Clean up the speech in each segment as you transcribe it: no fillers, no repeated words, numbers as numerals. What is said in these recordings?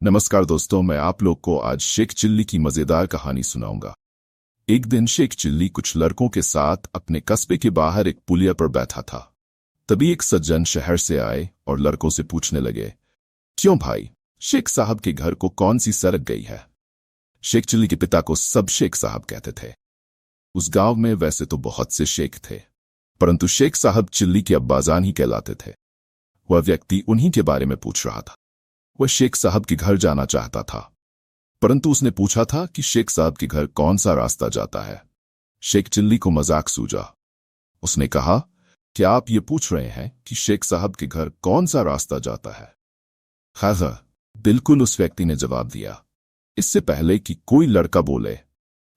नमस्कार दोस्तों, मैं आप लोग को आज शेख चिल्ली की मजेदार कहानी सुनाऊंगा। एक दिन शेख चिल्ली कुछ लड़कों के साथ अपने कस्बे के बाहर एक पुलिया पर बैठा था। तभी एक सज्जन शहर से आए और लड़कों से पूछने लगे, क्यों भाई, शेख साहब के घर को कौन सी सड़क गई है? शेख चिल्ली के पिता को सब शेख साहब कहते थे। उस गांव में वैसे तो बहुत से शेख थे, परंतु शेख साहब चिल्ली के अब्बाजान ही कहलाते थे। वह व्यक्ति उन्हीं के बारे में पूछ रहा था। वह शेख साहब के घर जाना चाहता था, परंतु उसने पूछा था कि शेख साहब के घर कौन सा रास्ता जाता है। शेख चिल्ली को मजाक सूझा। उसने कहा, क्या आप ये पूछ रहे हैं कि शेख साहब के घर कौन सा रास्ता जाता है? हाँ, बिल्कुल, उस व्यक्ति ने जवाब दिया। इससे पहले कि कोई लड़का बोले,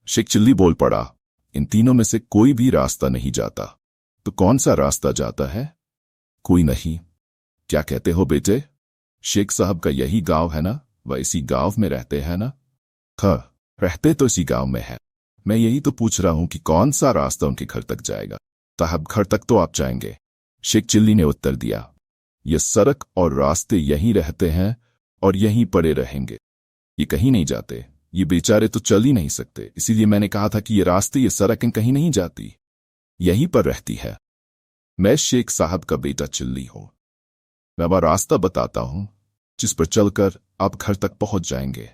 शेख चिल्ली बोल पड़ा, इन तीनों में से कोई भी रास्ता नहीं जाता। तो कौन सा रास्ता जाता है? कोई नहीं। क्या कहते हो बेटे? शेख साहब का यही गांव है ना? वह इसी गांव में रहते हैं ना? हाँ, रहते तो इसी गांव में है। मैं यही तो पूछ रहा हूं कि कौन सा रास्ता उनके घर तक जाएगा। साहब, घर तक तो आप जाएंगे। शेख चिल्ली ने उत्तर दिया, ये सड़क और रास्ते यहीं रहते हैं और यहीं पड़े रहेंगे। ये कहीं नहीं जाते। ये बेचारे तो चल ही नहीं सकते, इसीलिए मैंने कहा था कि ये रास्ते, ये सड़कें कहीं नहीं जाती, यहीं पर रहती है। मैं शेख साहब का बेटा चिल्ली हूं। मैं वह रास्ता बताता हूं जिस पर चलकर आप घर तक पहुंच जाएंगे।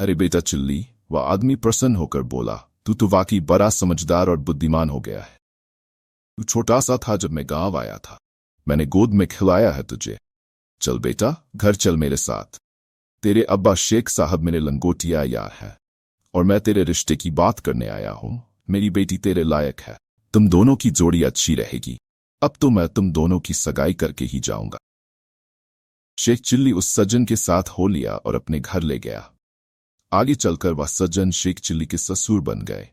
अरे बेटा चिल्ली, वह आदमी प्रसन्न होकर बोला, तू तो वाकई बड़ा समझदार और बुद्धिमान हो गया है। तू छोटा सा था जब मैं गांव आया था। मैंने गोद में खिलाया है तुझे। चल बेटा, घर चल मेरे साथ। तेरे अब्बा शेख साहब मेरे लंगोटिया यार है और मैं तेरे रिश्ते की बात करने आया हूं। मेरी बेटी तेरे लायक है। तुम दोनों की जोड़ी अच्छी रहेगी। अब तो मैं तुम दोनों की सगाई करके ही जाऊंगा। शेख चिल्ली उस सज्जन के साथ हो लिया और अपने घर ले गया। आगे चलकर वह सज्जन शेख चिल्ली के ससुर बन गए।